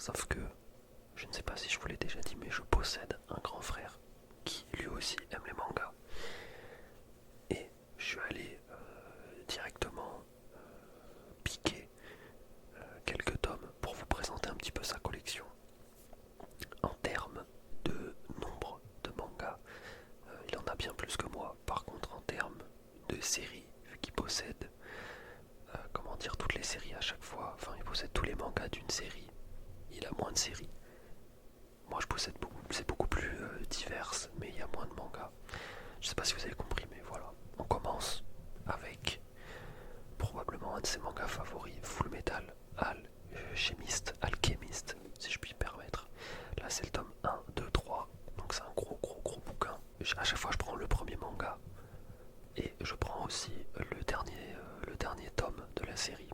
Sauf que, je ne sais pas si je vous l'ai déjà dit, mais je possède un grand frère qui lui aussi aime les mangas. Et je suis allé directement piquer quelques tomes pour vous présenter un petit peu sa collection. En termes de nombre de mangas, il en a bien plus que moi. Par contre, en termes de séries, vu qu'il possède comment dire, toutes les séries à chaque fois, enfin il possède tous les mangas d'une série, il a moins de séries. Moi je possède beaucoup, c'est beaucoup plus divers, mais il y a moins de mangas. Je sais pas si vous avez compris, mais voilà. On commence avec probablement un de ses mangas favoris, Full Metal Alchemist, Alchemist, si je puis me permettre. Là c'est le tome 1, 2, 3, donc c'est un gros bouquin. À chaque fois je prends le premier manga et je prends aussi le dernier tome de la série.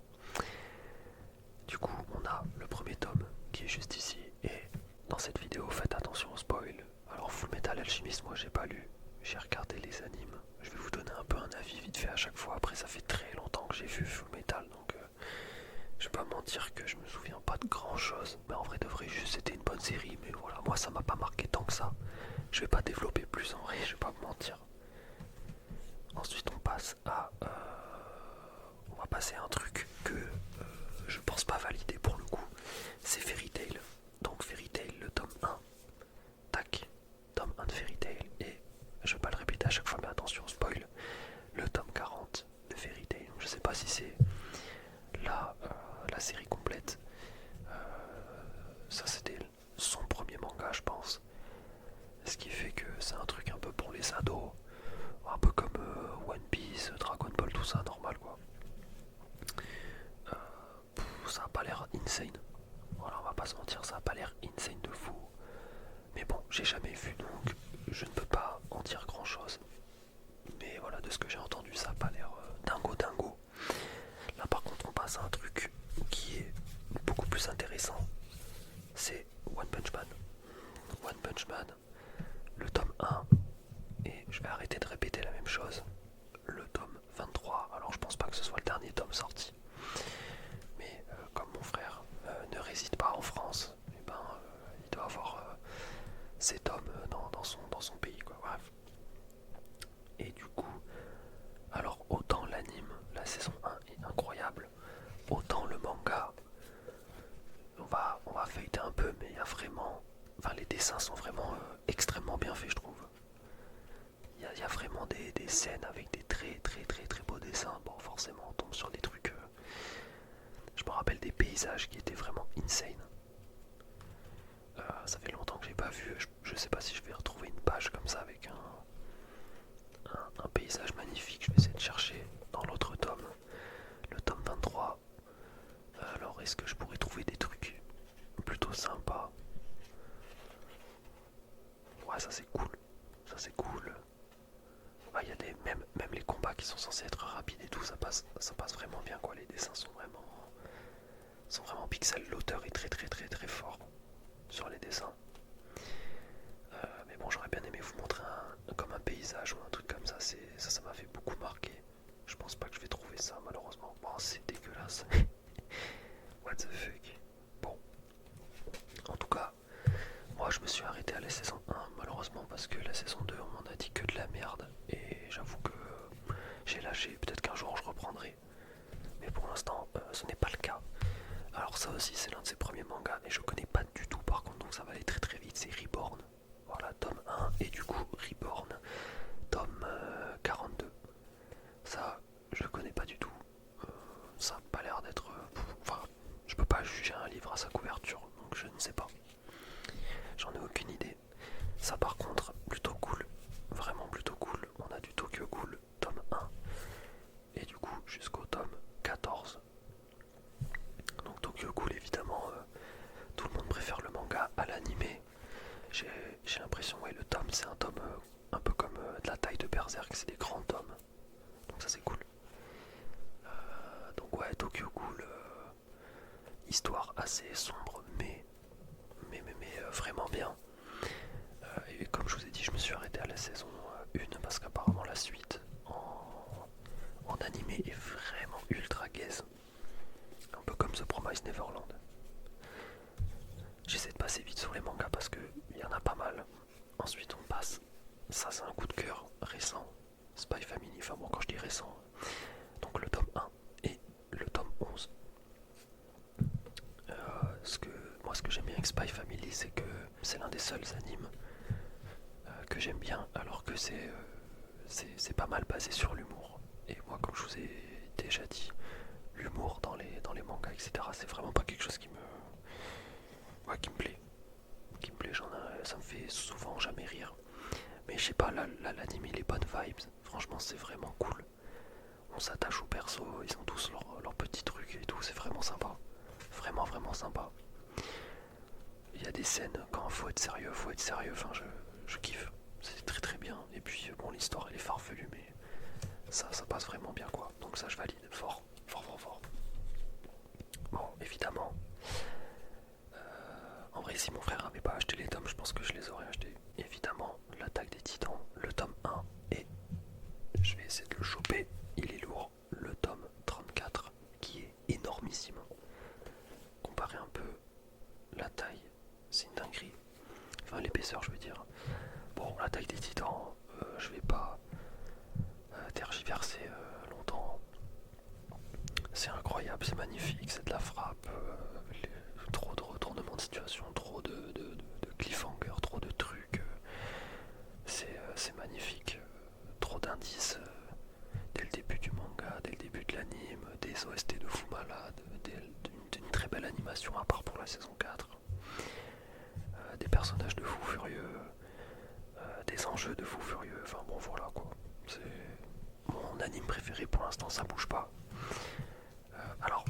Du coup, on a le premier tome qui est juste ici. Et dans cette vidéo, faites attention au spoil. Alors, Full Metal Alchemist, moi j'ai pas lu. J'ai regardé les animes. Je vais vous donner un peu un avis vite fait à chaque fois. Après, ça fait très longtemps que j'ai vu Full Metal. Donc, je vais pas mentir que je me souviens pas de grand chose. Mais en vrai, de vrai, juste c'était une bonne série. Mais voilà, moi ça m'a pas marqué tant que ça. Je vais pas développer plus en vrai, je vais pas me mentir. Ensuite, on passe à. On va passer à un truc que je pense pas valider pour le coup. C'est Fairy Tail. Donc Fairy Tail, le tome 1. Tac. Tome 1 de Fairy Tail. Et je vais pas le répéter à chaque fois, mais attention, spoil. Le tome 40 de Fairy Tail. Donc, je sais pas si c'est la série complète. Ça, c'était son premier manga, je pense. Ce qui fait que c'est un truc un peu pour les ados. Un peu comme One Piece, Dragon Ball, tout ça, normal quoi. Ça a pas l'air insane. Voilà, on va pas se mentir, ça a pas l'air insane de fou. Mais bon, j'ai jamais vu donc je ne peux pas en dire grand chose. Mais voilà, de ce que j'ai entendu, ça a pas l'air dingo. Là par contre, on passe à un truc qui est beaucoup plus intéressant. C'est One Punch Man. One Punch Man, le tome 1. Et je vais arrêter de répéter la même chose. Le tome 23. Alors je pense pas que ce soit le dernier tome sorti. Mais comme mon frère ne réside pas en France, et ben, il doit avoir ces tomes dans son pays, quoi. Bref. Et du coup, alors autant l'anime, la saison 1 est incroyable, autant le manga, on va feuilleter un peu, mais il y a vraiment. Enfin, les dessins sont vraiment extrêmement bien faits, je trouve. Il y a vraiment des scènes avec des très beaux dessins. Bon, forcément, on tombe sur des trucs. Je me rappelle des paysages qui étaient vraiment insane. Ça fait longtemps que j'ai pas vu. Je sais pas si je vais retrouver une page comme ça avec un paysage magnifique. Je vais essayer de chercher dans l'autre tome, le tome 23. Alors, est-ce que je pourrais trouver des trucs plutôt sympas? Ouais, ça c'est cool. Ça c'est cool. Ah, il y a même les combats qui sont censés être rapides et tout, ça passe vraiment bien quoi. Les dessins sont vraiment pixels. L'auteur est très fort sur les dessins. Mais bon, j'aurais bien aimé vous montrer comme un paysage ou un truc comme ça. Ça m'a fait beaucoup marquer. Je pense pas que je vais trouver ça malheureusement. Bon, c'est dégueulasse. What the fuck. Bon, en tout cas, moi je me suis arrêté à la saison 1 malheureusement parce que la saison 2 on m'en a dit que de la merde. Et j'avoue que j'ai lâché. Peut-être qu'un jour je reprendrai. Mais pour l'instant, ce n'est pas le cas. Alors ça aussi c'est l'un de ses premiers mangas et je connais pas du tout par contre, donc ça va aller très vite. C'est Reborn. Voilà, tome 1 et du coup Reborn, tome 42. Ça, je le connais pas du tout. Ça a pas l'air d'être. Enfin, je peux pas juger un livre à sa couverture, donc je ne sais pas. J'en ai aucune idée. Ça par contre, plutôt cool. Vraiment plutôt cool. On a du Tokyo Ghoul, tome 1. Et du coup, jusqu'au tome 14. Donc Tokyo Ghoul, évidemment, tout le monde préfère le manga à l'animé. J'ai l'impression, ouais, le tome, c'est un tome un peu comme de la taille de Berserk, c'est des grands tomes. Donc ça, c'est cool. Donc ouais, Tokyo Ghoul, histoire assez sombre, mais vraiment bien. Et comme je vous ai dit, je me suis arrêté à la saison 1 parce qu'apparemment la suite en animé est vraiment ultra gaze. Un peu comme The Promised Neverland. J'essaie de passer vite sur les mangas parce qu'il y en a pas mal. Ensuite on passe, ça c'est un coup de cœur récent, Spy Family, enfin bon quand je dis récent, donc le tome 1 et le tome 11. Ce que j'aime bien avec Spy Family, c'est que c'est l'un des seuls animes que j'aime bien, alors que c'est pas mal basé sur l'humour. Et moi, comme je vous ai déjà dit, l'humour dans les mangas, etc., c'est vraiment pas quelque chose ouais, qui me plaît. Ça me fait souvent jamais rire. Mais je sais pas, l'anime il est bonnes vibes. Franchement, c'est vraiment cool. On s'attache aux persos, ils ont tous leurs petits trucs et tout, c'est vraiment sympa. Vraiment, vraiment sympa. Il y a des scènes quand faut être sérieux, enfin je kiffe. C'est très très bien. Et puis bon, l'histoire elle est farfelue, mais ça passe vraiment bien quoi. Donc ça je valide, fort, fort, fort, fort. Bon, évidemment, en vrai si mon frère avait pas acheté les tomes, je pense que je les aurais achetés. Évidemment, l'attaque des titans, le tome 1, et je vais essayer de le choper, il est lourd, le tome 34, qui est énormissime. Comparez un peu la taille, c'est une dinguerie. Enfin l'épaisseur je veux dire. Bon, l'attaque des titans, je vais pas tergiverser longtemps. C'est incroyable, c'est magnifique, c'est de la frappe, trop de retournements de situation, trop de cliffhanger, trop de trucs. C'est magnifique, trop d'indices dès le début du manga, dès le début de l'anime, des OST de fou malade, d'une très belle animation à part pour la saison 4, des personnages de fou furieux, des enjeux de fou furieux, enfin bon voilà quoi. C'est mon anime préféré pour l'instant, ça bouge pas. Alors,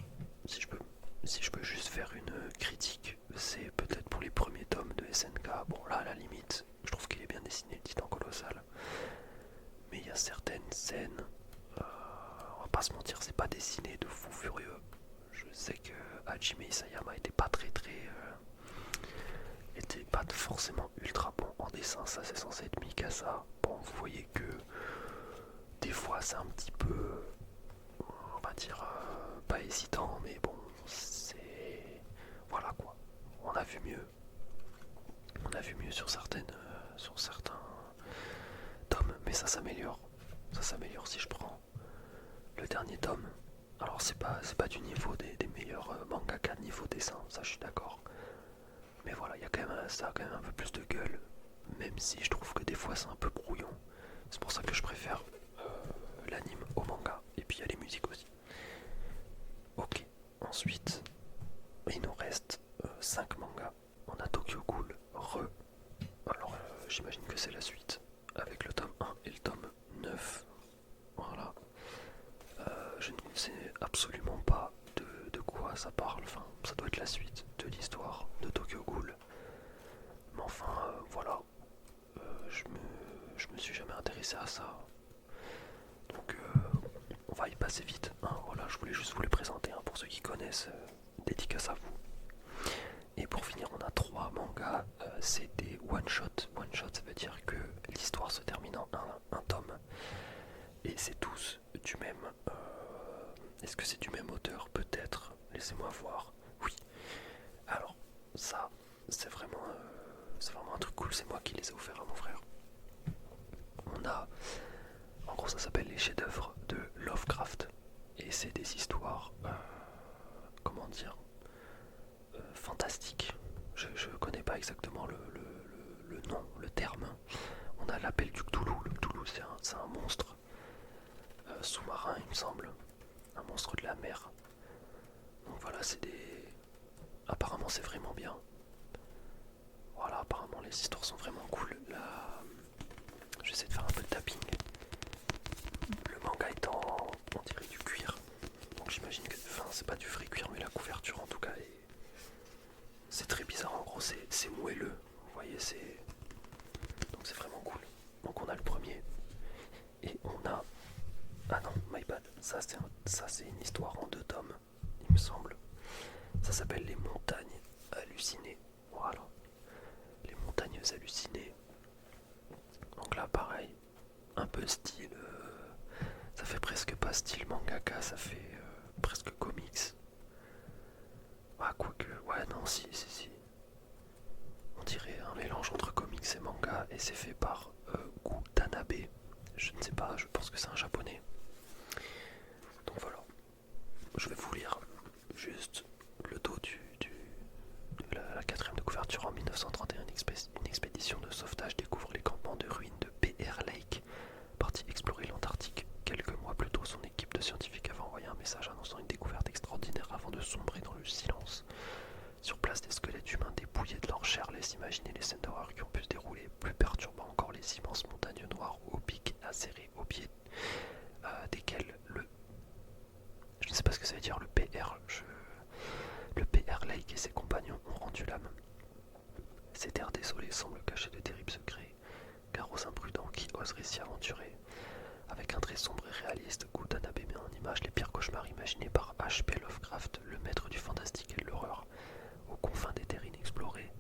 si je peux juste faire une critique, c'est peut-être pour les premiers tomes de SNK. Bon là à la limite, je trouve qu'il est bien dessiné le titan colossal. Mais il y a certaines scènes, on va pas se mentir, c'est pas dessiné de fou furieux. Je sais que Hajime Isayama était pas forcément ultra bon en dessin, ça c'est censé être Mikasa. Bon, vous voyez que des fois c'est un petit peu, on va dire, pas hésitant, mais bon, c'est... Voilà quoi. On a vu mieux. On a vu mieux sur certains tomes, mais ça s'améliore. Ça s'améliore si je prends le dernier tome. Alors c'est pas du niveau des meilleurs mangaka niveau dessin, ça je suis d'accord. Mais voilà, ça a quand même un peu plus de gueule, même si je trouve que des fois c'est un peu brouillon. C'est pour ça que je préfère l'anime au manga. Et puis il y a les musiques aussi. Ok, ensuite, il nous reste 5 mangas. On a Tokyo Ghoul, Alors j'imagine que c'est la suite, avec le tome 1 et le tome 9. Voilà. Je ne sais absolument pas de quoi ça parle. Enfin, ça doit être la suite de l'histoire de Tokyo Ghoul. Mais enfin, voilà. Je me suis jamais intéressé à ça. Donc, on va y passer vite. Hein. Voilà, je voulais juste vous les présenter pour ceux qui connaissent. Dédicace à vous. Et pour finir, on a 3 mangas. C'est des one-shot. One-shot, ça veut dire que l'histoire se termine en un tome. Et c'est tous du même. Est-ce que c'est du même auteur? Peut-être. Laissez-moi voir. Oui. Alors, ça, c'est vraiment un truc cool. C'est moi qui les ai offerts à mon frère. On a. En gros, ça s'appelle les chefs-d'œuvre de Lovecraft. Et c'est des histoires. Comment dire, fantastiques. Je connais pas exactement le nom, le terme. On a l'appel du Cthulhu. Le Cthulhu, c'est un monstre sous-marin, il me semble. Un monstre de la mer. Donc voilà, c'est des. Apparemment, c'est vraiment bien. Voilà, apparemment, les histoires sont vraiment cool. Là, j'essaie de faire un peu de tapping. Le manga est on dirait du cuir. Donc j'imagine que. Enfin, c'est pas du vrai cuir, mais la couverture en tout cas c'est très bizarre. En gros, c'est moelleux. Vous voyez, donc c'est vraiment cool. Donc on a le premier. Et on a. Ah non, my bad. Ça, c'est une histoire en 2 tomes, il me semble. Ça s'appelle Les Montagnes Hallucinées. Voilà. Les Montagnes Hallucinées. Donc là, pareil. Un peu style. Ça fait presque pas style mangaka, ça fait presque comics. Ah, quoique. Ouais, non, si. et c'est fait par Gutanabe. Je ne sais pas, je pense que c'est un japonais. Donc voilà, je vais vous lire juste le dos de la quatrième de couverture. En 1931, une expédition de sauvetage découvre les campements de ruines de Bear Lake. Parti explorer l'Antarctique. Quelques mois plus tôt, son équipe de scientifiques avait envoyé un message annonçant une découverte extraordinaire avant de sombrer dans le silence. Sur place, des squelettes humains dépouillés de leur chair laissent imaginer les scènes d'horreur qui ont pu se dérouler. Plus perturbant encore, les immenses montagnes noires aux pics acérés au pied desquelles je ne sais pas ce que ça veut dire, le PR Lake et ses compagnons ont rendu l'âme. Ces terres désolées semblent cacher de terribles secrets, car aux imprudents qui oseraient s'y aventurer. Avec un trait sombre et réaliste, Gutanabe met en image les pires cauchemars imaginés par H.P. Lovecraft, le maître du fantastique et de l'horreur. Aux confins des terres inexplorées,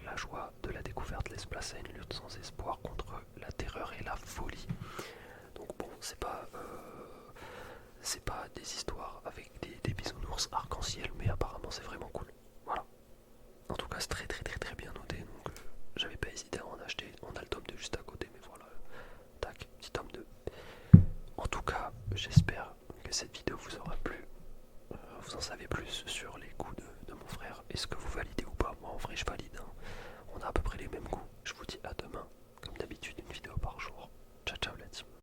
la joie de la découverte laisse place à une lutte sans espoir contre la terreur et la folie. Donc bon, c'est pas des histoires avec des bisounours arc-en-ciel, mais apparemment c'est vraiment cool. Voilà. En tout cas, c'est très très très très bien noté, donc j'avais pas hésité à en acheter. On a le tome 2 juste à côté, mais voilà. Tac, petit tome 2. En tout cas, j'espère que cette vidéo vous aura plu. Vous en savez plus sur les goûts de mon frère. Est-ce que vous validez ou pas? Moi en vrai je valide, hein. On a à peu près les mêmes goûts. Je vous dis à demain. Comme d'habitude, une vidéo par jour. Ciao ciao la team.